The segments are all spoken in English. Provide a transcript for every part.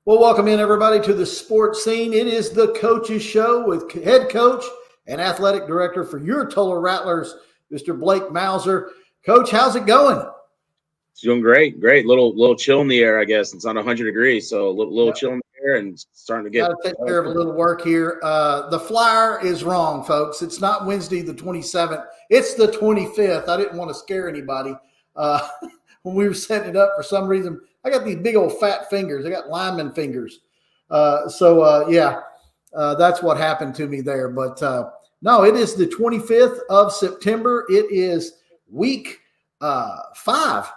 Well, welcome in everybody to the sports scene. It is the Coaches Show with head coach and athletic director for your Total Rattlers, Mr. Blake Mauser. Coach, how's it going? It's doing great. Little chill in the air, I guess. It's not 100 degrees, so a little chill in the air and starting to get. Got to take care of a little work here. The flyer is wrong, folks. It's not Wednesday the 27th. It's the 25th. I didn't want to scare anybody when we were setting it up. For some reason, I got these big old fat fingers. I got lineman fingers. That's what happened to me there. But no, it is the 25th of September. It is week 5.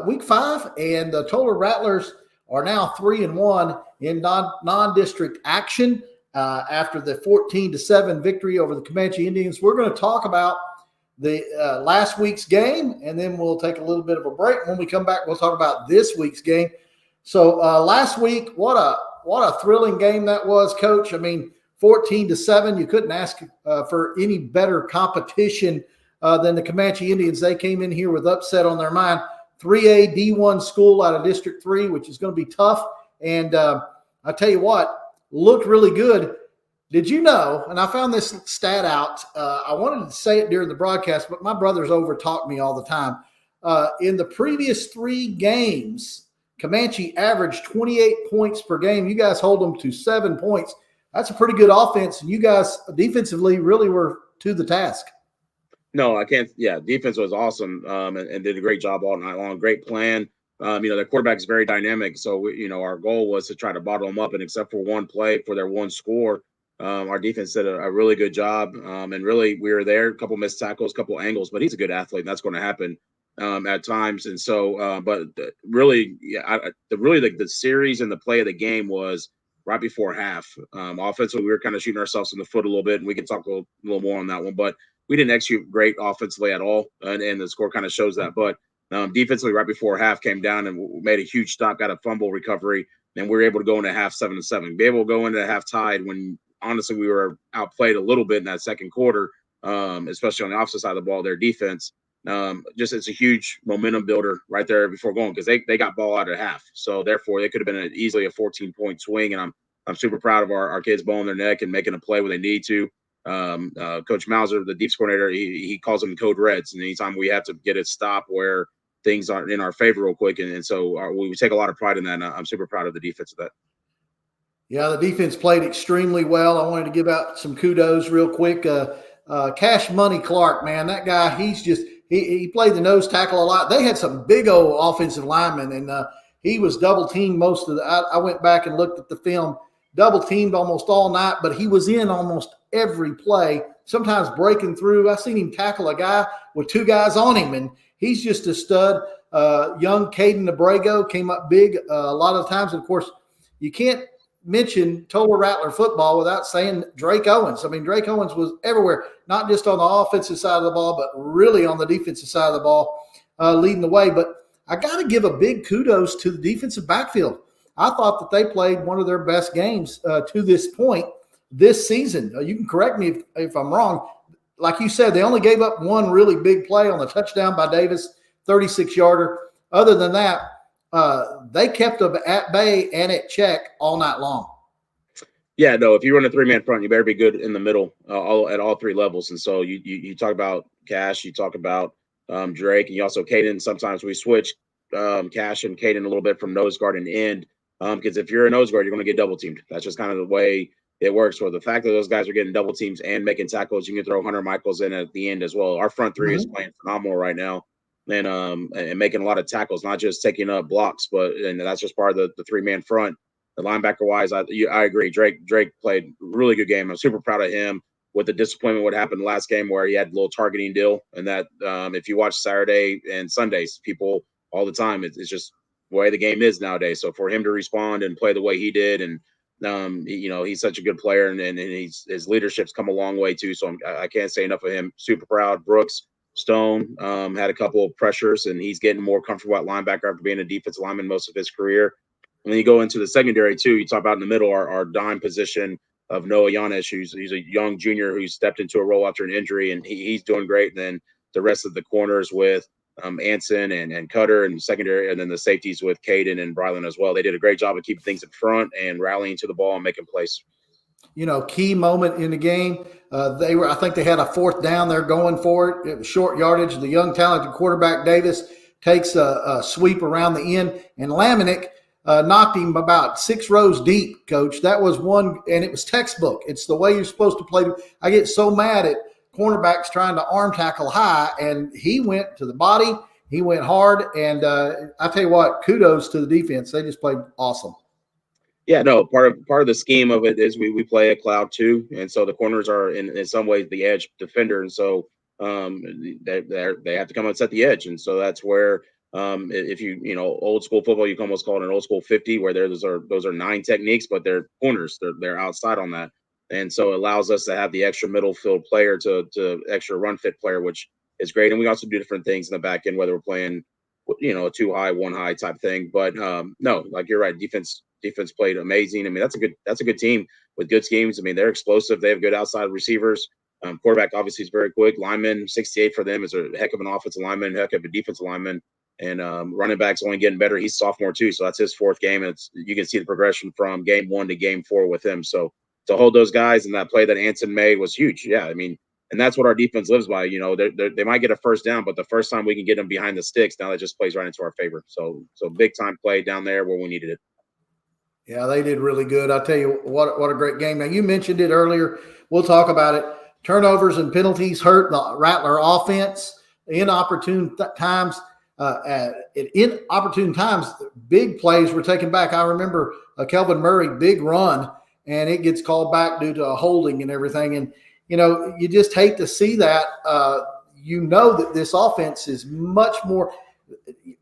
Week 5, and the Total Rattlers are now 3-1 in non-district action after the 14-7 victory over the Comanche Indians. We're going to talk about the last week's game, and then we'll take a little bit of a break. When we come back, we'll talk about this week's game. So last week, what a thrilling game that was, Coach. I mean, 14-7. You couldn't ask for any better competition than the Comanche Indians. They came in here with upset on their mind. 3A D1 school out of District 3, which is going to be tough. And I tell you what, looked really good. Did you know, and I found this stat out, I wanted to say it during the broadcast, but my brothers over-talk me all the time. In the previous 3 games, Comanche averaged 28 points per game. You guys hold them to 7 points. That's a pretty good offense, and you guys defensively really were to the task. No, I can't. Yeah, defense was awesome and did a great job all night long. Great plan. The quarterback is very dynamic. So, our goal was to try to bottle them up. And except for one play for their one score, our defense did a really good job. And really, we were there. A couple missed tackles, a couple angles. But he's a good athlete. And that's going to happen at times. And so, the series and the play of the game was right before half. Offensively, we were kind of shooting ourselves in the foot a little bit. And we can talk a little more on that one. But we didn't execute great offensively at all, and the score kind of shows that. But defensively, right before half came down and made a huge stop, got a fumble recovery, and we were able to go into half 7-7. Be able to go into half tied when honestly we were outplayed a little bit in that second quarter, especially on the opposite side of the ball. Their defense, it's a huge momentum builder right there before going because they got ball out at half, so therefore they could have been easily a 14-point swing. And I'm super proud of our kids bowling their neck and making a play when they need to. Coach Mauser, the defense coordinator, he calls them code reds, and anytime we have to get it stopped where things aren't in our favor real quick, and so we take a lot of pride in that. And I'm super proud of the defense of that. Yeah, the defense played extremely well. I wanted to give out some kudos real quick. Cash Money Clark, man, that guy, he played the nose tackle a lot. They had some big old offensive linemen, and he was double teamed most of the. I went back and looked at the film. Double teamed almost all night, but he was in almost every play, sometimes breaking through. I seen him tackle a guy with 2 guys on him, and he's just a stud. Young Caden Abrego came up big a lot of times. And, of course, you can't mention Total Rattler football without saying Drake Owens. I mean, Drake Owens was everywhere, not just on the offensive side of the ball, but really on the defensive side of the ball, leading the way. But I got to give a big kudos to the defensive backfield. I thought that they played one of their best games to this point this season. You can correct me if I'm wrong. Like you said, they only gave up one really big play on the touchdown by Davis, 36-yarder. Other than that, they kept them at bay and at check all night long. Yeah, no, if you run a 3-man front, you better be good in the middle at all 3 levels. And so you talk about Cash, you talk about Drake, and you also Caden. Sometimes we switch Cash and Caden a little bit from nose guard and end. Because if you're a nose guard, you're going to get double teamed. That's just kind of the way it works. For the fact that those guys are getting double teams and making tackles, you can throw Hunter Michaels in at the end as well. Our front 3 is playing phenomenal right now, and making a lot of tackles, not just taking up blocks, and that's just part of the 3-man front. The linebacker wise, I agree. Drake played a really good game. I'm super proud of him with the disappointment what happened last game where he had a little targeting deal, and that if you watch Saturday and Sundays, people all the time, it's just the way the game is nowadays. So for him to respond and play the way he did, and he's such a good player, and his leadership's come a long way too. So I can't say enough of him. Super proud. Brooks Stone had a couple of pressures, and he's getting more comfortable at linebacker after being a defensive lineman most of his career. And then you go into the secondary too. You talk about in the middle our dime position of Noah Yanesh, he's a young junior who stepped into a role after an injury, and he's doing great. And then the rest of the corners with Anson and Cutter and secondary, and then the safeties with Caden and Brylan as well. They did a great job of keeping things in front and rallying to the ball and making plays. Key moment in the game. I think they had a fourth down. They're going for it. It was short yardage. The young, talented quarterback Davis takes a sweep around the end, and Lamanick knocked him about 6 rows deep, Coach. That was one, and it was textbook. It's the way you're supposed to play. I get so mad at cornerbacks trying to arm tackle high, and he went to the body. He went hard, and I tell you what, kudos to the defense. They just played awesome. Yeah, no, part of the scheme of it is we play a cloud too, and so the corners are in some ways the edge defender, and so they have to come and set the edge, and so that's where if old school football, you can almost call it an old school 50, where those are 9 techniques, but they're corners, they're outside on that, and so it allows us to have the extra middle field player to extra run fit player, which is great, and we also do different things in the back end, whether we're playing a 2 high, 1 high type thing, but no, like you're right, defense played amazing. I mean, that's a good team with good schemes. I mean, they're explosive. They have good outside receivers. Quarterback obviously is very quick. Lineman 68 for them is a heck of an offensive lineman, heck of a defensive lineman, and running back's only getting better. He's sophomore too, so that's his 4th game. And you can see the progression from game 1 to game 4 with him. So to hold those guys and that play that Anson made was huge. Yeah, I mean, and that's what our defense lives by. They might get a first down, but the first time we can get them behind the sticks, now that just plays right into our favor. So big time play down there where we needed it. Yeah, they did really good. I'll tell you what a great game. Now, you mentioned it earlier. We'll talk about it. Turnovers and penalties hurt the Rattler offense. Inopportune times, big plays were taken back. I remember Kelvin Murray, big run, and it gets called back due to a holding and everything. And, you just hate to see that. That this offense is much more –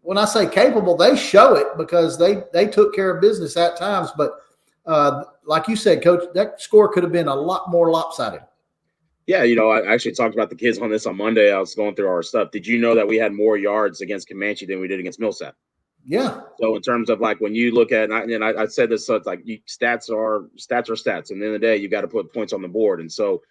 when I say capable, they show it because they took care of business at times. But like you said, Coach, that score could have been a lot more lopsided. Yeah, I actually talked about the kids on this on Monday. I was going through our stuff. Did you know that we had more yards against Comanche than we did against Millsap? Yeah. So in terms of like when you look at, and I said this, so it's like stats are stats. And at the end of the day, you got to put points on the board. And so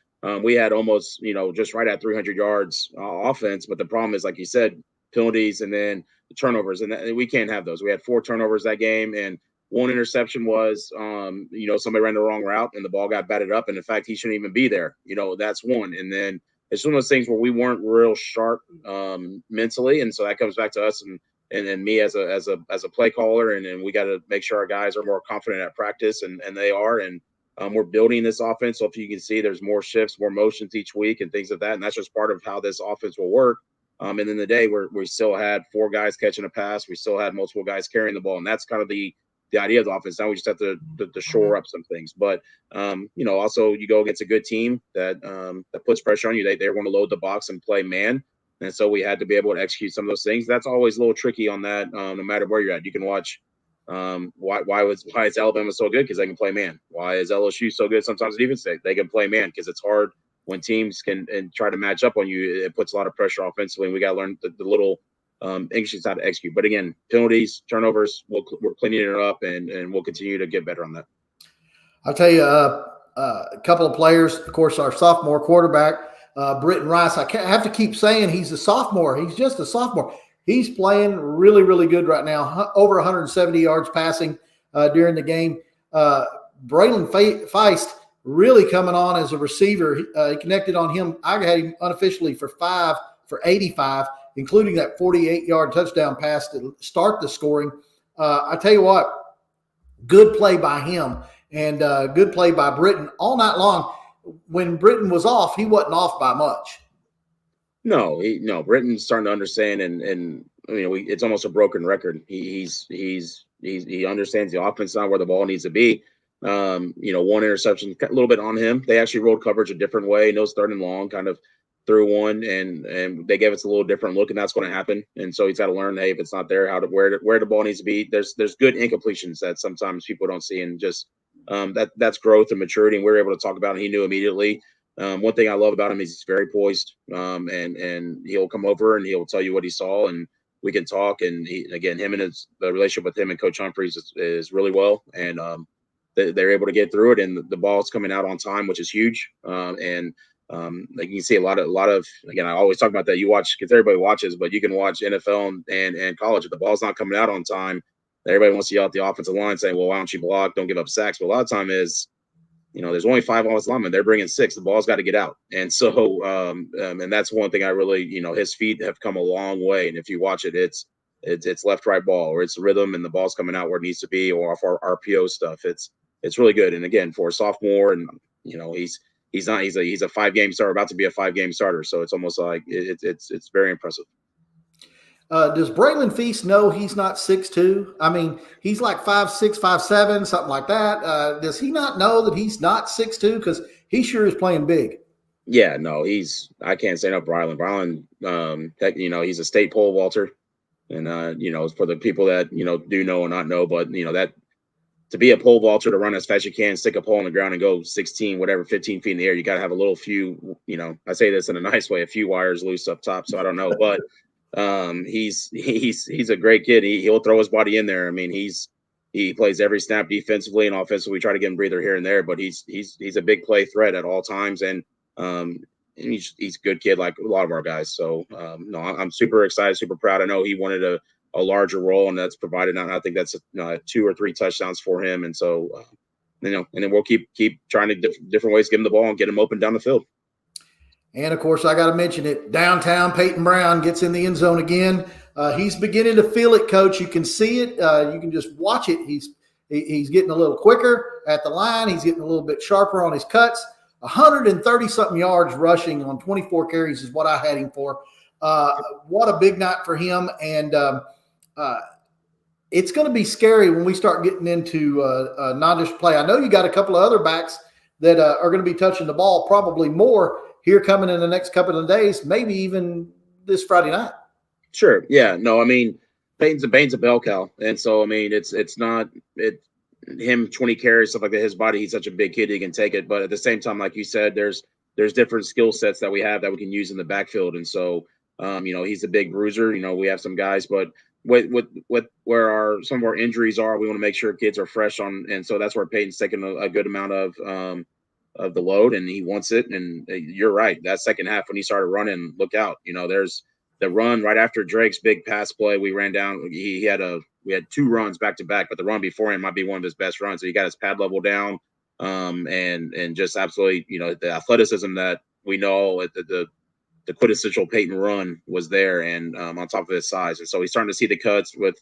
we had almost, just right at 300 yards offense. But the problem is, like you said, penalties and then the turnovers, and we can't have those. We had 4 turnovers that game, and 1 interception was somebody ran the wrong route and the ball got batted up, and in fact he shouldn't even be there. That's one. And then it's one of those things where we weren't real sharp mentally, and so that comes back to us and me as a play caller, and we got to make sure our guys are more confident at practice, and they are, and we're building this offense. So if you can see, there's more shifts, more motions each week and things like that, and that's just part of how this offense will work. And in the day where we still had 4 guys catching a pass, we still had multiple guys carrying the ball, and that's kind of the idea of the offense. Now we just have to shore up some things. But also you go against a good team that puts pressure on you. They want to load the box and play man, and so we had to be able to execute some of those things. That's always a little tricky on that. No matter where you're at, you can watch. Why is Alabama so good? Because they can play man. Why is LSU so good? Sometimes even say they can play man because it's hard. When teams can and try to match up on you, it puts a lot of pressure offensively, and we got to learn the little anxious how to execute. But again, penalties, turnovers, we're cleaning it up, and we'll continue to get better on that. I'll tell you a couple of players. Of course, our sophomore quarterback, Britton Rice. I have to keep saying he's a sophomore. He's just a sophomore. He's playing really, really good right now. Over 170 yards passing during the game. Braylon Feist really coming on as a receiver. He connected on him. I had him unofficially for 5 for 85, including that 48-yard touchdown pass to start the scoring. I tell you what, good play by him and good play by Britton all night long. When Britton was off, he wasn't off by much. No, Britton's starting to understand, and it's almost a broken record. He understands the offense now where the ball needs to be. 1 interception, a little bit on him. They actually rolled coverage a different way. No third and long, kind of threw one, and they gave us a little different look, and that's going to happen. And so he's got to learn, hey, if it's not there, where the ball needs to be. There's good incompletions that sometimes people don't see, and just that's growth and maturity. And we were able to talk about it. He knew immediately. One thing I love about him is he's very poised, and he'll come over and he'll tell you what he saw, and we can talk. And the relationship with him and Coach Humphreys is really well, and they're able to get through it, and the ball's coming out on time, which is huge. And Like you can see a lot of again, I always talk about that. You watch because everybody watches, but you can watch NFL and college. If the ball's not coming out on time, everybody wants to yell at the offensive line saying, "Well, why don't you block? Don't give up sacks." But a lot of time is, there's only 5 offensive linemen. They're bringing 6. The ball's got to get out, and so and that's one thing I really, his feet have come a long way. And if you watch it, it's left right ball, or it's rhythm, and the ball's coming out where it needs to be, or off our RPO stuff. It's really good. And again, for a sophomore, and he's a 5-game starter, about to be a 5-game starter. So it's almost like it's very impressive. Does Braylon Feast know he's not 6'2"? I mean, he's like 5'6", 5'7", something like that. Does he not know that he's not 6'2"? Because he sure is playing big. Yeah, no, I can't say no. Braylon, he's a state pole vaulter, and for the people that do know or not know, but that to be a pole vaulter, to run as fast as you can, stick a pole on the ground and go 16, whatever, 15 feet in the air, you got to have a little few. I say this in a nice way, a few wires loose up top. So I don't know, but he's a great kid. He'll throw his body in there. I mean, he plays every snap defensively and offensively. We try to get him breather here and there, but he's a big play threat at all times, and he's a good kid like a lot of our guys. So no, I'm super excited, super proud. I know he wanted a larger role, and that's provided now. I think that's 2 or 3 touchdowns for him, and so and then we'll keep trying to different ways to get him the ball and get him open down the field. And, of course, I got to mention it. Downtown, Peyton Brown gets in the end zone again. He's beginning to feel it, Coach. You can see it. You can just watch it. He's getting a little quicker at the line. He's getting a little bit sharper on his cuts. 130-something yards rushing on 24 carries is what I had him for. What a big night for him. And it's going to be scary when we start getting into non-district play. I know you got a couple of other backs that are going to be touching the ball, probably more here coming in the next couple of days, maybe even this Friday night. Sure. Yeah. No, I mean, Peyton's a bell cow. And so, I mean, it's not him 20 carries, stuff like that. His body, he's such a big kid, he can take it. But at the same time, like you said, there's different skill sets that we have that we can use in the backfield. And so, he's a big bruiser. We have some guys, but with where some of our injuries are, we want to make sure kids are fresh on. And so that's where Peyton's taking a good amount of the load, and he wants it. And you're right. That second half when he started running, look out. There's the run right after Drake's big pass play. We ran down. We had 2 runs back to back, but the run before him might be one of his best runs. So he got his pad level down, and just absolutely, the athleticism that we know at the quintessential Peyton run was there, and on top of his size. And so he's starting to see the cuts with,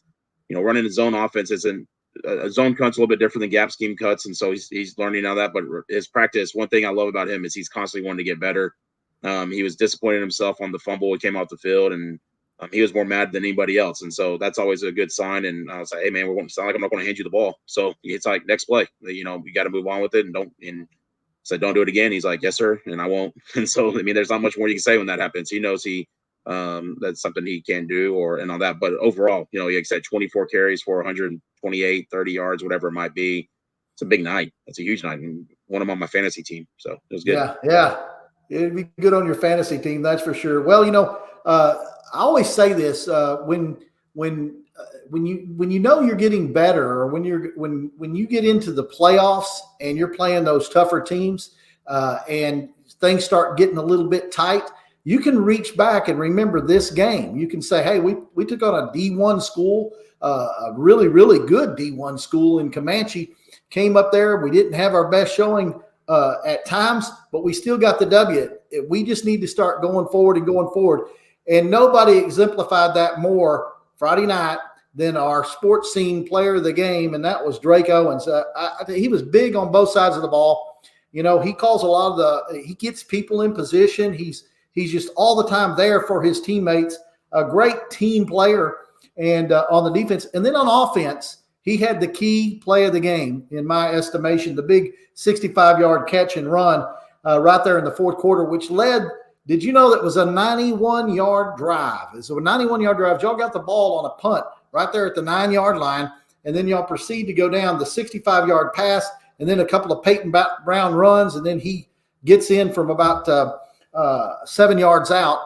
running the zone offense isn't. A zone cut's a little bit different than gap scheme cuts, and so he's learning all that. But his practice, one thing I love about him is he's constantly wanting to get better. He was disappointed in himself on the fumble. He came off the field, and he was more mad than anybody else. And so that's always a good sign. And I was like, hey, man, it's not like I'm not going to hand you the ball. So it's like next play, we got to move on with it, and don't do it again. He's like, yes, sir, and I won't. And so, I mean, there's not much more you can say when that happens. He knows that's something he can do and all that. But overall, like I said, 24 carries for 128, 30 yards, whatever it might be. It's a big night. It's a huge night. And one of them on my fantasy team. So it was good. Yeah. It'd be good on your fantasy team. That's for sure. Well, I always say this, when you're getting better, or when you get into the playoffs and you're playing those tougher teams, and things start getting a little bit tight, you can reach back and remember this game. You can say, hey, we took on a D1 school, a really, really good D1 school in Comanche, came up there. We didn't have our best showing at times, but we still got the W. We just need to start going forward. And nobody exemplified that more Friday night than our sports scene player of the game, and that was Drake Owens. He was big on both sides of the ball. He calls a lot of he gets people in position. He's just all the time there for his teammates, a great team player, and on the defense. And then on offense, he had the key play of the game, in my estimation, the big 65-yard catch and run right there in the fourth quarter, which led – did you know that was a 91-yard drive? So a 91-yard drive. Y'all got the ball on a punt right there at the 9-yard line, and then y'all proceed to go down the 65-yard pass, and then a couple of Peyton Brown runs, and then he gets in from about 7 yards out.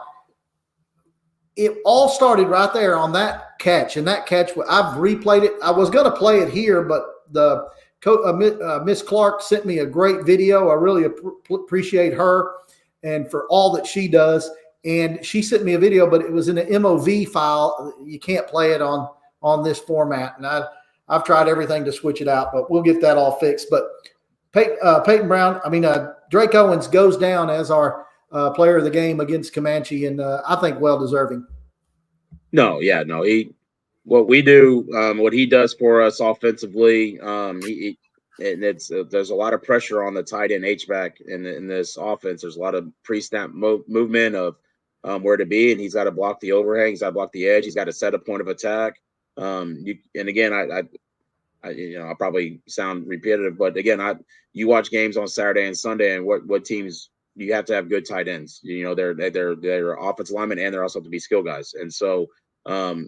It all started right there on that catch, and that catch, I've replayed it. I was going to play it here, but Miss Clark sent me a great video. I really appreciate her. and for all that she does. And she sent me a video, but it was in an MOV file. You can't play it on this format. And I've tried everything to switch it out, but we'll get that all fixed. But Peyton Brown, Drake Owens goes down as our player of the game against Comanche, and I think well deserving. No, what we do, what he does for us offensively, there's a lot of pressure on the tight end H-back in this offense. There's a lot of pre-snap movement of where to be, and he's got to block the overhang, he's got to block the edge, he's got to set a point of attack. And again, I probably sound repetitive, but again, you watch games on Saturday and Sunday, and what teams you have to have good tight ends. They're offensive linemen, and they're also to be skill guys. And so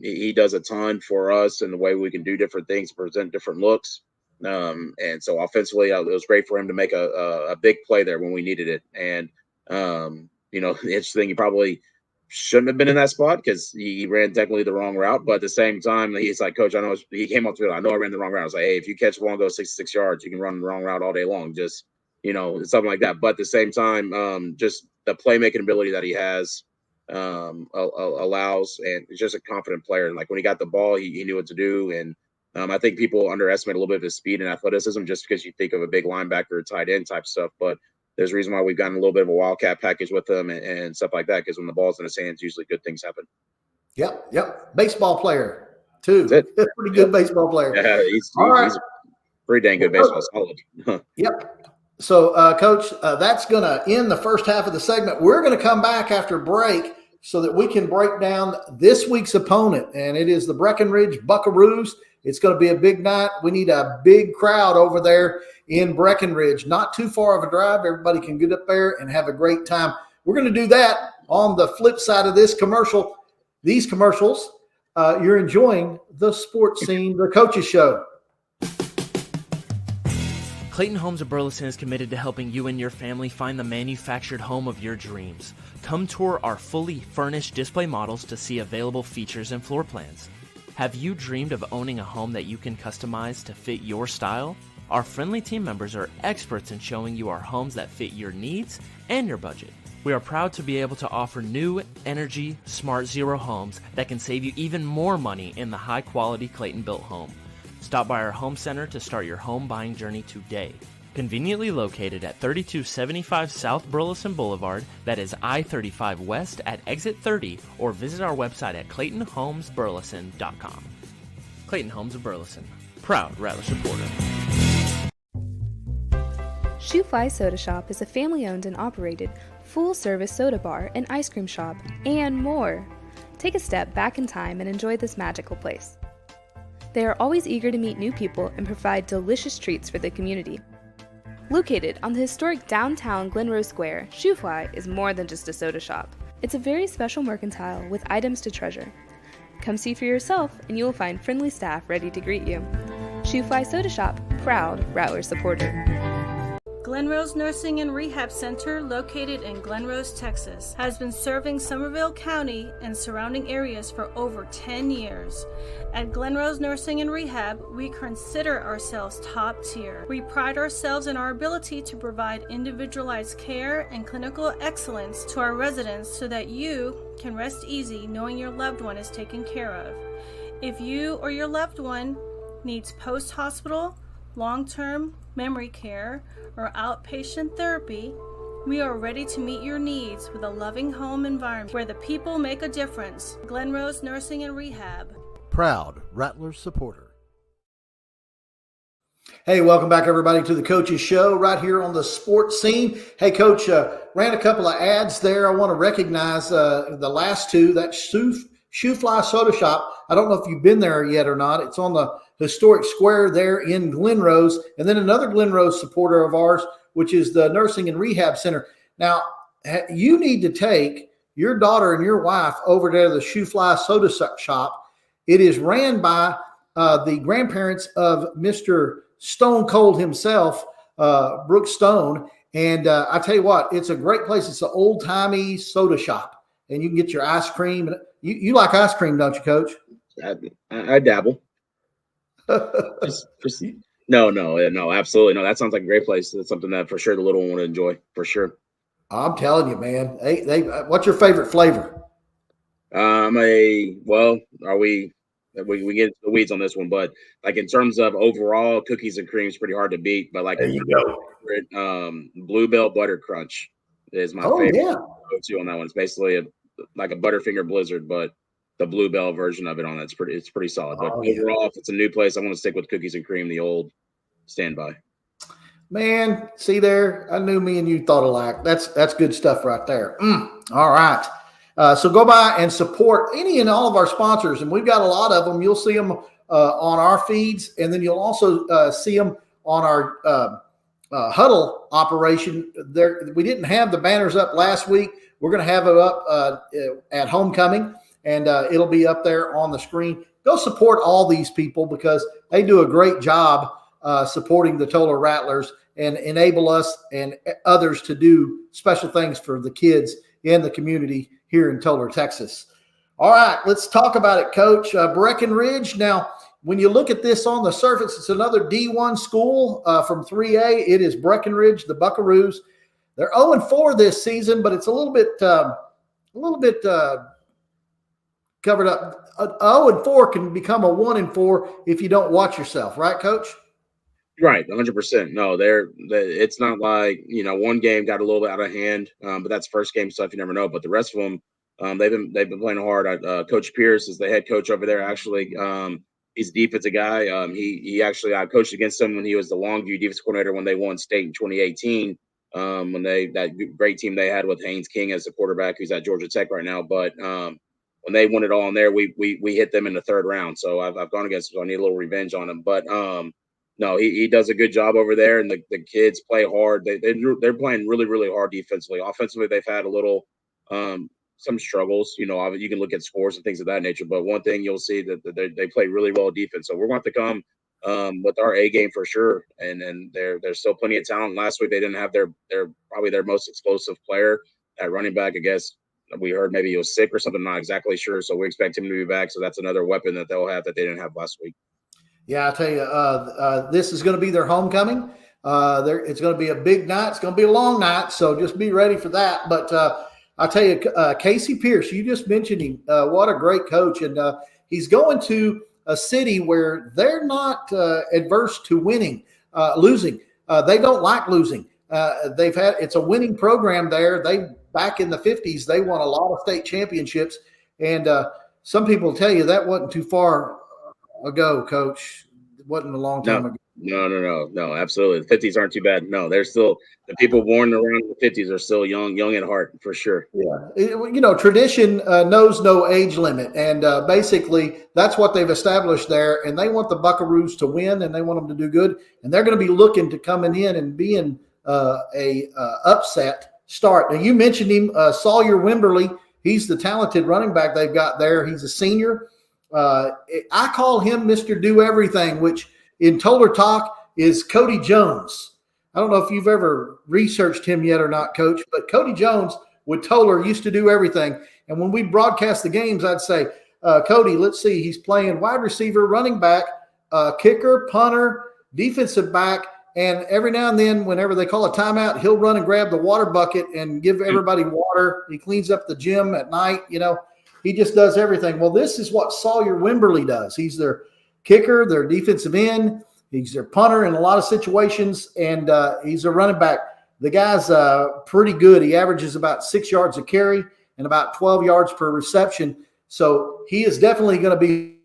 he does a ton for us in the way we can do different things, present different looks. And so offensively, it was great for him to make a big play there when we needed it. And the interesting thing, he probably shouldn't have been in that spot because he ran technically the wrong route. But at the same time, he's like, Coach, I know he came up to me. I know I ran the wrong route. I was like, hey, if you catch the ball and go 66 yards, you can run the wrong route all day long. Just, something like that. But at the same time, just the playmaking ability that he has allows, and he's just a confident player. And like when he got the ball, he knew what to do. And I think people underestimate a little bit of his speed and athleticism just because you think of a big linebacker or tight end type stuff. But there's a reason why we've gotten a little bit of a wildcat package with him and stuff like that, because when the ball's in his hands, usually good things happen. Yep. Baseball player, too. Pretty good baseball player. Yeah, he's a pretty dang good baseball. Solid. Yep. So, Coach, that's going to end the first half of the segment. We're going to come back after break so that we can break down this week's opponent, and it is the Breckenridge Buckaroos. It's going to be a big night. We need a big crowd over there in Breckenridge. Not too far of a drive. Everybody can get up there and have a great time. We're going to do that on the flip side of these commercials. You're enjoying the sports scene, the Coaches Show. Clayton Homes of Burleson is committed to helping you and your family find the manufactured home of your dreams. Come tour our fully furnished display models to see available features and floor plans. Have you dreamed of owning a home that you can customize to fit your style? Our friendly team members are experts in showing you our homes that fit your needs and your budget. We are proud to be able to offer new, energy, smart zero homes that can save you even more money in the high-quality Clayton-built home. Stop by our home center to start your home buying journey today. Conveniently located at 3275 South Burleson Boulevard, that is I-35 West at exit 30, or visit our website at ClaytonHomesBurleson.com. Clayton Homes of Burleson, proud Rattler supporter. Shoe Fly Soda Shop is a family-owned and operated full-service soda bar and ice cream shop, and more. Take a step back in time and enjoy this magical place. They are always eager to meet new people and provide delicious treats for the community. Located on the historic downtown Glenrose Square, Shoe Fly is more than just a soda shop. It's a very special mercantile with items to treasure. Come see for yourself and you will find friendly staff ready to greet you. Shoe Fly Soda Shop, proud Rattler supporter. Glenrose Nursing and Rehab Center, located in Glenrose, Texas, has been serving Somerville County and surrounding areas for over 10 years. At Glenrose Nursing and Rehab, we consider ourselves top tier. We pride ourselves in our ability to provide individualized care and clinical excellence to our residents so that you can rest easy knowing your loved one is taken care of. If you or your loved one needs post-hospital, long-term memory care, or outpatient therapy, we are ready to meet your needs with a loving home environment where the people make a difference. Glenrose Nursing and Rehab. Proud Rattler supporter. Hey, welcome back, everybody, to the Coaches Show right here on the sports scene. Hey, Coach, ran a couple of ads there. I want to recognize the last two. That Shoe Fly Soda Shop. I don't know if you've been there yet or not. It's on the historic square there in Glenrose. And then another Glenrose supporter of ours, which is the Nursing and Rehab Center. Now, you need to take your daughter and your wife over there to the Shoe Fly Soda Shop. It is ran by the grandparents of Mr. Stone Cold himself, Brooke Stone. And I tell you what, it's a great place. It's an old-timey soda shop. And you can get your ice cream. You like ice cream, don't you, Coach? I dabble. No, absolutely no. That sounds like a great place. That's something that for sure the little one would enjoy, for sure. I'm telling you, man. What's your favorite flavor? Are we get into the weeds on this one, but like in terms of overall, cookies and cream is pretty hard to beat. But like There you go. favorite, Bluebell Butter Crunch is my Oh favorite yeah. go-to on that one. It's basically like a Butterfinger Blizzard, but the Bluebell version of it on it's pretty solid. But Oh yeah. overall, if it's a new place, I want to stick with cookies and cream, the old standby. Man, see there, I knew me and you thought alike. That's good stuff right there. All right. So go by and support any and all of our sponsors, and we've got a lot of them. You'll see them on our feeds, and then you'll also see them on our huddle operation. There, we didn't have the banners up last week. We're going to have it up at homecoming, and it'll be up there on the screen. Go support all these people because they do a great job supporting the Tolar Rattlers and enable us and others to do special things for the kids in the community here in Tolar, Texas. All right, let's talk about it, Coach. Breckenridge. Now, when you look at this on the surface, it's another D1 school from 3A. It is Breckenridge, the Buckaroos. They're 0-4 this season, but it's a little bit covered up. 0-4 can become a 1-4 if you don't watch yourself, right, Coach? Right, 100%. No, it's not like, one game got a little bit out of hand, but that's first game stuff. You never know. But the rest of them, they've been playing hard. Coach Pierce is the head coach over there. Actually, he's a defensive guy. I coached against him when he was the Longview defensive coordinator when they won state in 2018. When that great team they had with Haynes King as the quarterback, who's at Georgia Tech right now. But when they won it all in there, we hit them in the third round. So I've gone against them. So I need a little revenge on them. But no, he does a good job over there, and the kids play hard. They're playing really, really hard defensively. Offensively, they've had a little some struggles. You can look at scores and things of that nature. But one thing you'll see that they play really well defense. So we're going to have to come with our A game for sure. And then there's still plenty of talent. Last week they didn't have their probably their most explosive player at running back. I guess we heard maybe he was sick or something. Not exactly sure. So we expect him to be back. So that's another weapon that they'll have that they didn't have last week. Yeah, I tell you, this is going to be their homecoming. It's going to be a big night. It's going to be a long night, so just be ready for that. But I tell you, Casey Pierce, you just mentioned him. What a great coach, and he's going to a city where they're not adverse to losing. They don't like losing. It's a winning program there. Back in the 50s, they won a lot of state championships, and some people tell you that wasn't too far ago, Coach. It wasn't a long time ago. No, absolutely. The 50s aren't too bad. No, they're still the people born around the 50s are still young at heart for sure. Yeah, tradition knows no age limit, and basically that's what they've established there. And they want the Buckaroos to win, and they want them to do good. And they're going to be looking to coming in and being a upset start. Now you mentioned him, Sawyer Wimberly. He's the talented running back they've got there. He's a senior. I call him Mr. Do Everything, which in Tolar talk is Cody Jones. I don't know if you've ever researched him yet or not, Coach, but Cody Jones with Tolar used to do everything. And when we broadcast the games, I'd say, Cody, let's see, he's playing wide receiver, running back, kicker, punter, defensive back, and every now and then, whenever they call a timeout, he'll run and grab the water bucket and give everybody water. He cleans up the gym at night, He just does everything. Well, this is what Sawyer Wimberly does. He's their kicker, their defensive end. He's their punter in a lot of situations, and he's a running back. The guy's pretty good. He averages about 6 yards a carry and about 12 yards per reception. So he is definitely going to be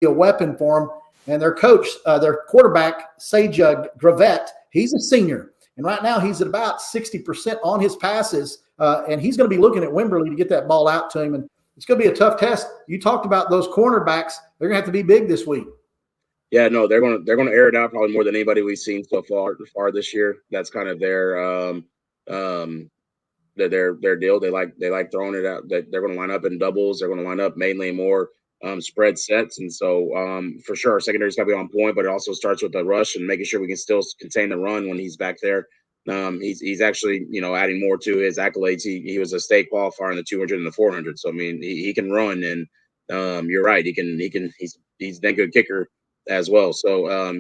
a weapon for them. And their coach, their quarterback, Sage Gravette, he's a senior. And right now he's at about 60% on his passes. And he's going to be looking at Wimberly to get that ball out to him. And it's going to be a tough test. You talked about those cornerbacks. They're going to have to be big this week. Yeah, no, they're going to air it out probably more than anybody we've seen so far this year. That's kind of their deal. They like throwing it out. They're going to line up in doubles. They're going to line up mainly more spread sets. And so for sure, our secondary's got to be on point, but it also starts with the rush and making sure we can still contain the run when he's back there. He's actually, adding more to his accolades. He was a state qualifier in the 200 and the 400. So, I mean, he can run, and you're right. He's a dang good kicker as well. So,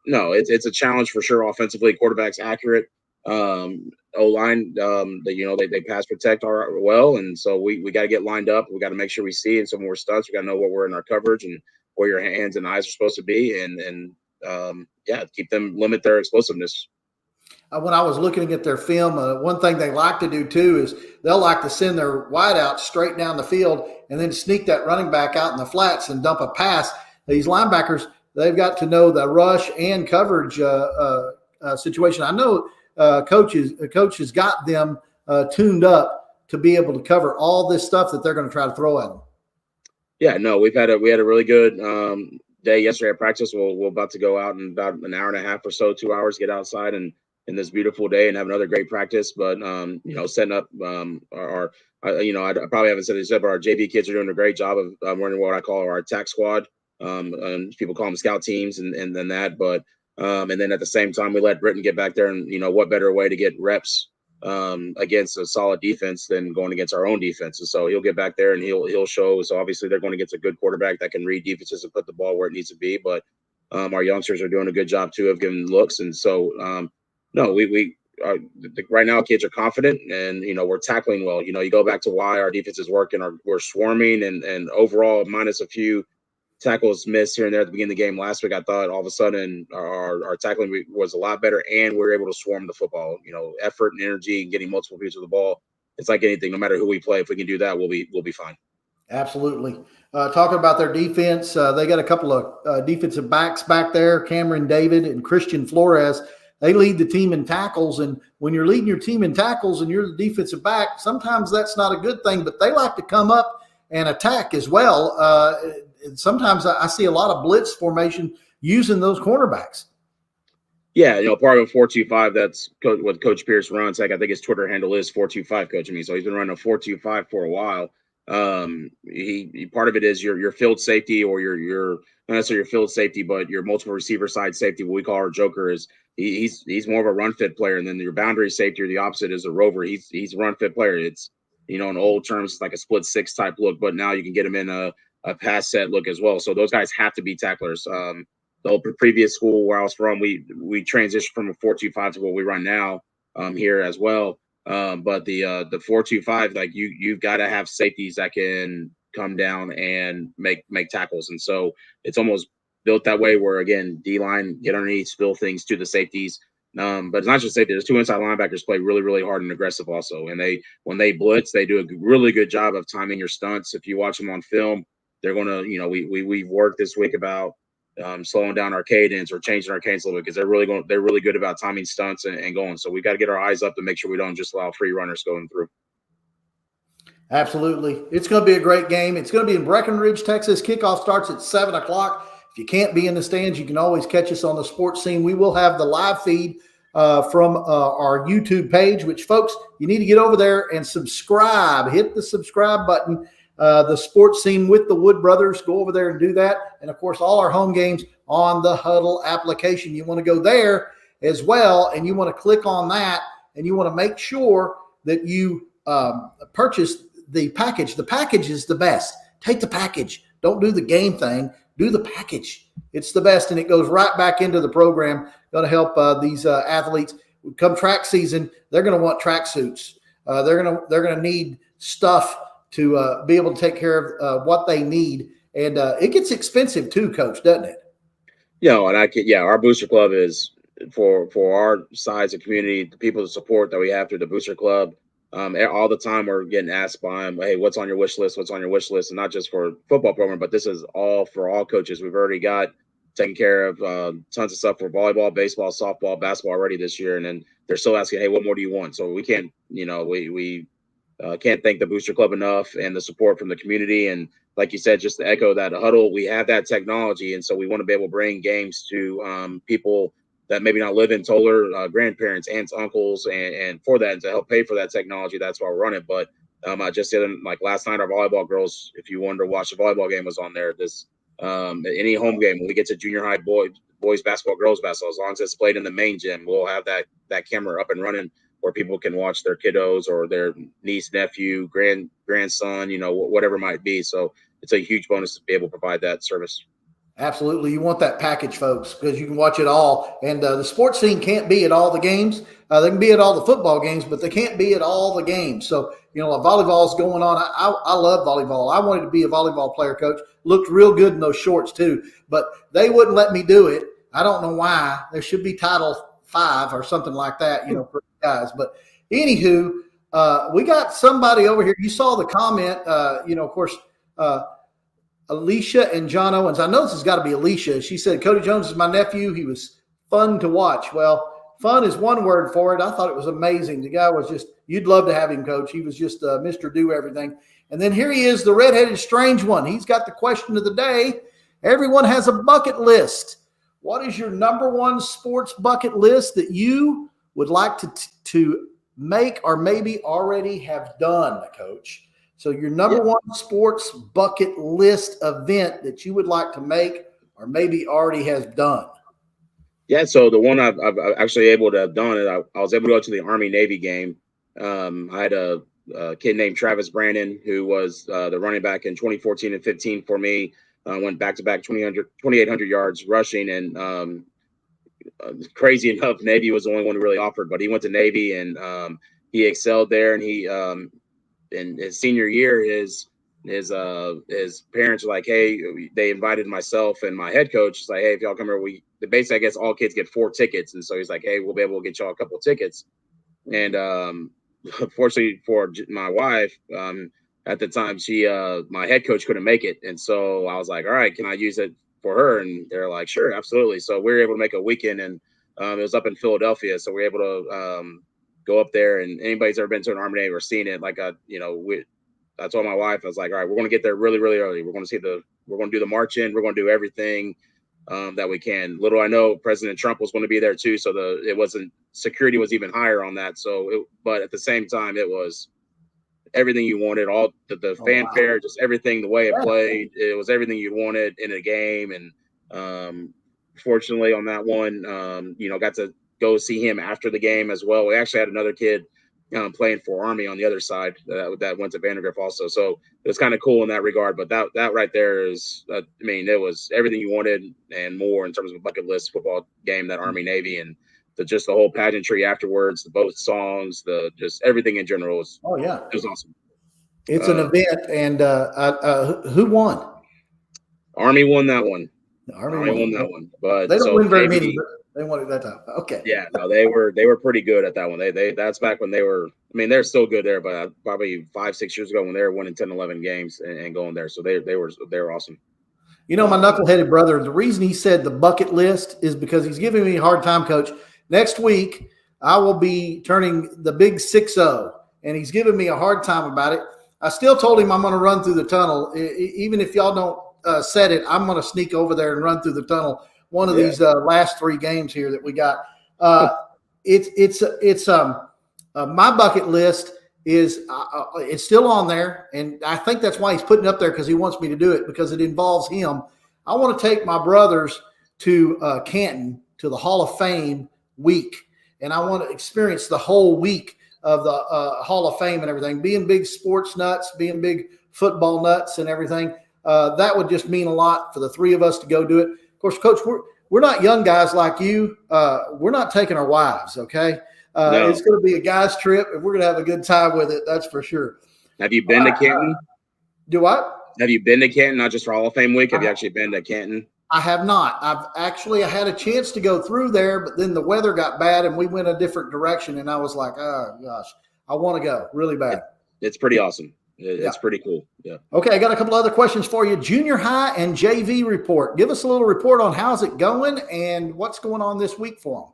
no, it's a challenge for sure. Offensively, quarterback's accurate. O-line, they pass protect well. And so we got to get lined up. We got to make sure we see. And so when we're studs, we got to know what we're in our coverage and where your hands and eyes are supposed to be. And keep them, limit their explosiveness. When I was looking at their film, one thing they like to do too is they'll like to send their wideouts straight down the field and then sneak that running back out in the flats and dump a pass. These linebackers, they've got to know the rush and coverage situation. I know coach has got them tuned up to be able to cover all this stuff that they're going to try to throw at them. Yeah, no, we had a really good day yesterday at practice. We're about to go out in about an hour and a half or so, 2 hours, get outside and in this beautiful day and have another great practice. But setting up I probably haven't said this yet, but our JV kids are doing a great job of running what I call our attack squad. And people call them scout teams and then that. But and then at the same time, we let Britton get back there, and what better way to get reps against a solid defense than going against our own defense. And so he'll get back there and he'll show. So obviously they're going against a good quarterback that can read defenses and put the ball where it needs to be. But our youngsters are doing a good job too of giving looks. And so we right now kids are confident and we're tackling well. You go back to why our defense is working. We're swarming and overall minus a few tackles missed here and there at the beginning of the game last week. I thought all of a sudden our tackling was a lot better and we were able to swarm the football. Effort and energy and getting multiple pieces of the ball. It's like anything. No matter who we play, if we can do that, we'll be fine. Absolutely. Talking about their defense, they got a couple of defensive backs back there, Cameron David and Christian Flores. They lead the team in tackles, and when you're leading your team in tackles and you're the defensive back, sometimes that's not a good thing, but they like to come up and attack as well. Sometimes I see a lot of blitz formation using those cornerbacks. Yeah, part of a 4-2-5, that's what Coach Pierce runs. Like I think his Twitter handle is 4-2-5 coaching me. So he's been running a 4-2-5 for a while. He part of it is your field safety or your not necessarily your field safety, but your multiple receiver side safety. What we call our joker is he's more of a run fit player, and then your boundary safety or the opposite is a rover. He's a run fit player. It's in old terms it's like a split six type look, but now you can get him in a pass set look as well. So those guys have to be tacklers. The old previous school where I was from, we transitioned from a 4-2-5 to what we run now here as well. But the 4-2-5, like you've got to have safeties that can come down and make tackles. And so it's almost built that way where, again, D-line, get underneath, spill things to the safeties. But it's not just safety. There's two inside linebackers play really, really hard and aggressive also. And when they blitz, they do a really good job of timing your stunts. If you watch them on film, they're going to, we've worked this week about slowing down our cadence or changing our cadence a little bit because they're really good about timing stunts and going. So we got to get our eyes up to make sure we don't just allow free runners going through. Absolutely. It's going to be a great game. It's going to be in Breckenridge, Texas. Kickoff starts at 7:00. If you can't be in the stands, you can always catch us on the sports scene. We will have the live feed from our YouTube page, which, folks, you need to get over there and subscribe. Hit the subscribe button. The sports scene with the Wood Brothers. Go over there and do that. And, of course, all our home games on the Huddle application. You want to go there as well, and you want to click on that, and you want to make sure that you purchase the package. The package is the best. Take the package. Don't do the game thing. Do the package. It's the best, and it goes right back into the program. Going to help these athletes. Come track season, they're going to want track suits. They're going to need stuff to be able to take care of what they need. And it gets expensive too, Coach, doesn't it? And our booster club is for our size of community, the people, the support that we have through the booster club. All the time we're getting asked by them, hey, what's on your wish list? What's on your wish list? And not just for football program, but this is all for all coaches. We've already got taken care of tons of stuff for volleyball, baseball, softball, basketball already this year. And then they're still asking, hey, what more do you want? So we can't, we can't thank the booster club enough and the support from the community. And like you said, just to echo that Huddle, we have that technology. And so we want to be able to bring games to people that maybe not live in Toller, grandparents, aunts, uncles, and for that, and to help pay for that technology, that's why we're running. But I just said, like last night, our volleyball girls, if you wanted to watch the volleyball game, was on there. This any home game, when we get to junior high boys basketball, girls basketball, as long as it's played in the main gym, we'll have that camera up and running where people can watch their kiddos or their niece, nephew, grandson, whatever it might be. So it's a huge bonus to be able to provide that service. Absolutely. You want that package, folks, because you can watch it all. And the sports scene can't be at all the games. They can be at all the football games, but they can't be at all the games. So, volleyball's going on. I love volleyball. I wanted to be a volleyball player, coach. Looked real good in those shorts, too. But they wouldn't let me do it. I don't know why. There should be Title V or something like that, for guys. But anywho, we got somebody over here. You saw the comment, of course, Alicia and John Owens. I know this has got to be Alicia. She said, Cody Jones is my nephew. He was fun to watch. Well, fun is one word for it. I thought it was amazing. The guy was just, you'd love to have him, coach. He was just Mr. Do Everything. And then here he is, the redheaded strange one. He's got the question of the day. Everyone has a bucket list. What is your number one sports bucket list that you would like to make or maybe already have done, coach? So your number one sports bucket list event that you would like to make or maybe already has done. Yeah, so the one I've actually able to have done it. I was able to go to the Army-Navy game. I had a kid named Travis Brandon who was the running back in 2014 and 15 for me. Went back-to-back 2,800 yards rushing. And crazy enough, Navy was the only one who really offered. But he went to Navy and he excelled there. And he in his senior year, his parents were like, hey, they invited myself and my head coach. It's like, hey, if y'all come here, basically, I guess all kids get 4 tickets. And so he's like, hey, we'll be able to get y'all a couple of tickets. And fortunately for my wife, at the time, my head coach couldn't make it. And so I was like, all right, can I use it for her? And they're like, sure, absolutely. So we were able to make a weekend, and it was up in Philadelphia. So we were able to go up there, and anybody's ever been to an Army Navy or seen it, like I told my wife, I was like, all right, we're going to get there really, really early. We're going to do the march in. We're going to do everything that we can. Little I know, President Trump was going to be there too. So security was even higher on that. But at the same time, it was everything you wanted, all the fanfare, just everything, the way it played. It was everything you wanted in a game. And fortunately on that one, got to go see him after the game as well. We actually had another kid playing for Army on the other side that went to Vandergrift also. So it was kind of cool in that regard. But that right there is, it was everything you wanted and more in terms of a bucket list football game, that Army Navy, and just the whole pageantry afterwards, the both songs, just everything in general was. Oh yeah, it was awesome. It's an event, and who won? Army won that one. Army won that one, but they don't win very many. But they won it that time. Okay. Yeah, no, they were pretty good at that one. That's back when they were. They're still good there, but probably 5-6 years ago when they were winning 10, 11 games and going there. So they were awesome. My knuckleheaded brother, the reason he said the bucket list is because he's giving me a hard time, coach. Next week, I will be turning the big 6-0, and he's giving me a hard time about it. I still told him I'm going to run through the tunnel. Even if y'all don't set it, I'm going to sneak over there and run through the tunnel one of these last 3 games here that we got. My bucket list is it's still on there, and I think that's why he's putting it up there, because he wants me to do it, because it involves him. I want to take my brothers to Canton to the Hall of Fame week, and I want to experience the whole week of the Hall of Fame and everything. Being big sports nuts, being big football nuts and everything, that would just mean a lot for the 3 of us to go do it. Of course, Coach, we're not young guys like you. We're not taking our wives, okay? No. It's going to be a guy's trip, and we're going to have a good time with it. That's for sure. Have you been to Canton? Do what? Have you been to Canton, not just for Hall of Fame week? Have you actually been to Canton? I have not. I had a chance to go through there, but then the weather got bad, and we went a different direction, and I was like, oh, gosh, I want to go really bad. It's pretty awesome. It's pretty cool. Yeah. Okay, I got a couple other questions for you. Junior high and JV report. Give us a little report on how's it going and what's going on this week for them.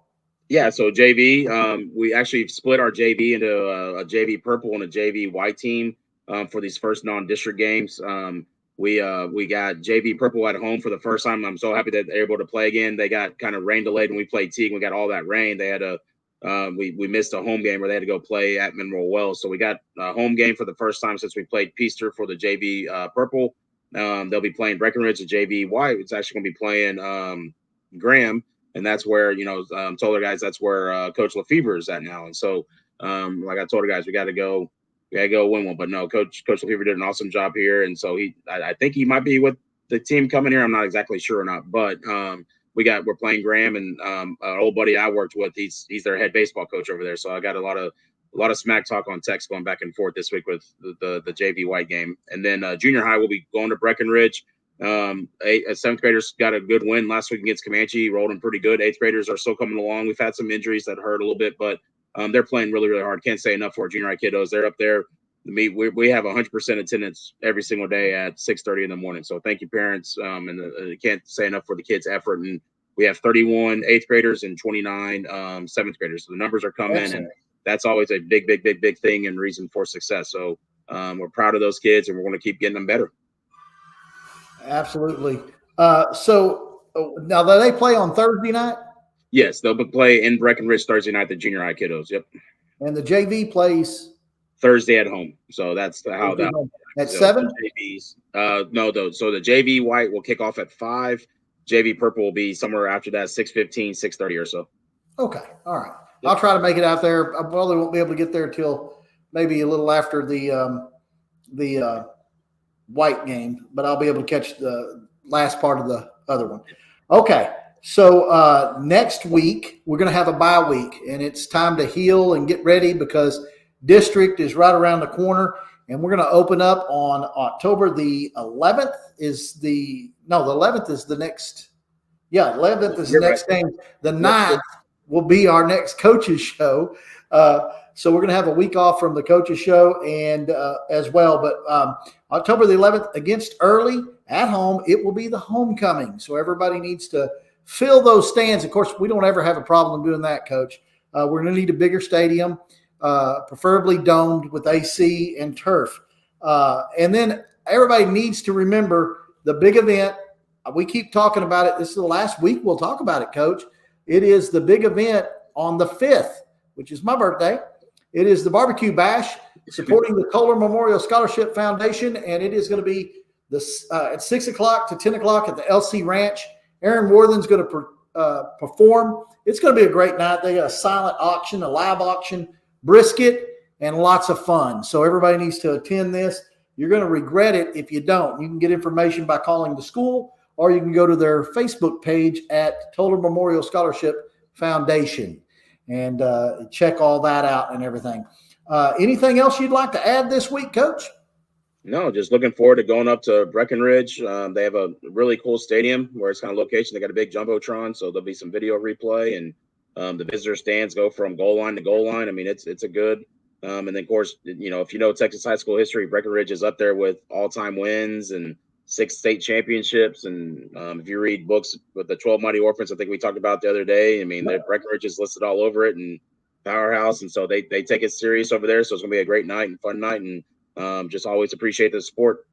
Yeah, so JV, we actually split our JV into a JV purple and a JV white team for these first non-district games. We got JV purple at home for the first time. I'm so happy that they're able to play again. They got kind of rain delayed when we played Teague. We got all that rain. They had we missed a home game where they had to go play at Mineral Wells. So we got a home game for the first time since we played Peaster for the JV purple. They'll be playing Breckenridge, the JV white. It's actually going to be playing Graham. And that's where, told the guys that's where Coach Lefebvre is at now. And so, like I told the guys, we got to go win one. But no, Coach Lefebvre did an awesome job here. And so I think he might be with the team coming here, I'm not exactly sure or not, but we're playing Graham, and an old buddy I worked with. He's their head baseball coach over there. So I got a lot of smack talk on text going back and forth this week with the JV White game. And then junior high will be going to Breckenridge. Seventh graders got a good win last week against Comanche, rolled them pretty good. Eighth graders are still coming along. We've had some injuries that hurt a little bit, but they're playing really, really hard. Can't say enough for our junior high kiddos. They're up there. We have 100% attendance every single day at 6:30 in the morning. So thank you, parents. And can't say enough for the kids' effort. And we have 31 eighth graders and 29 seventh graders. So the numbers are coming. Excellent. And that's always a big thing and reason for success. So we're proud of those kids, and we're going to keep getting them better. Absolutely. So now, do they play on Thursday night? Yes, they'll play in Breckenridge Thursday night, the junior high kiddos. Yep. And the JV plays Thursday at home. So that's how that at 7. JVs. No, though. So the JV White will kick off at 5. JV Purple will be somewhere after that, 6:15, 6:30 or so. Okay. All right. Yep. I'll try to make it out there. I probably won't be able to get there till maybe a little after the White game, but I'll be able to catch the last part of the other one. Okay. So next week we're going to have a bye week, and it's time to heal and get ready because district is right around the corner, and we're going to open up on October the 11th. The 11th is the next. Yeah, 11th is the next game. The 9th will be our next coaches show. So we're going to have a week off from the coaches show and as well. But October the 11th against Early at home, it will be the homecoming. So everybody needs to fill those stands. Of course, we don't ever have a problem doing that, Coach. We're going to need a bigger stadium, preferably domed with AC and turf. And then everybody needs to remember the big event. We keep talking about it. This is the last week we'll talk about it, Coach. It is the big event on the 5th, which is my birthday. It is the Barbecue Bash supporting the Kohler Memorial Scholarship Foundation, and it is going to be at 6 o'clock to 10 o'clock at the LC Ranch. Aaron Worthen's going to perform. It's going to be a great night. They got a silent auction, a live auction, brisket, and lots of fun. So everybody needs to attend this. You're going to regret it if you don't. You can get information by calling the school, or you can go to their Facebook page at Kohler Memorial Scholarship Foundation and check all that out and everything. Anything else you'd like to add this week, Coach? No, just looking forward to going up to Breckenridge. They have a really cool stadium where it's kind of location. They got a big jumbotron, so there'll be some video replay, and the visitor stands go from goal line to goal line. I mean, it's a good. And then, of course, if you know Texas high school history, Breckenridge is up there with all-time wins and 6 state championships. And if you read books with the 12 Mighty Orphans, I think we talked about the other day, I mean, Breckenridge is listed all over it and powerhouse. And so they take it serious over there. So it's going to be a great night and fun night. And just always appreciate the support.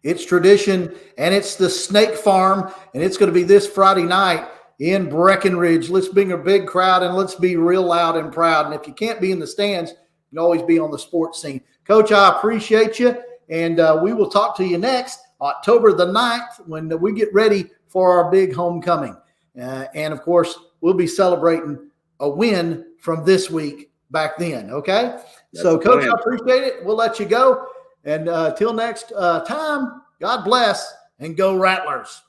It's tradition, and it's the Snake Farm, and it's going to be this Friday night in Breckenridge. Let's bring a big crowd, and let's be real loud and proud. And if you can't be in the stands, you can always be on the sports scene. Coach, I appreciate you, and we will talk to you next October the 9th when we get ready for our big homecoming. And, of course, we'll be celebrating a win from this week back then, okay? So, Coach, I appreciate it. We'll let you go. And till next time, God bless and go Rattlers.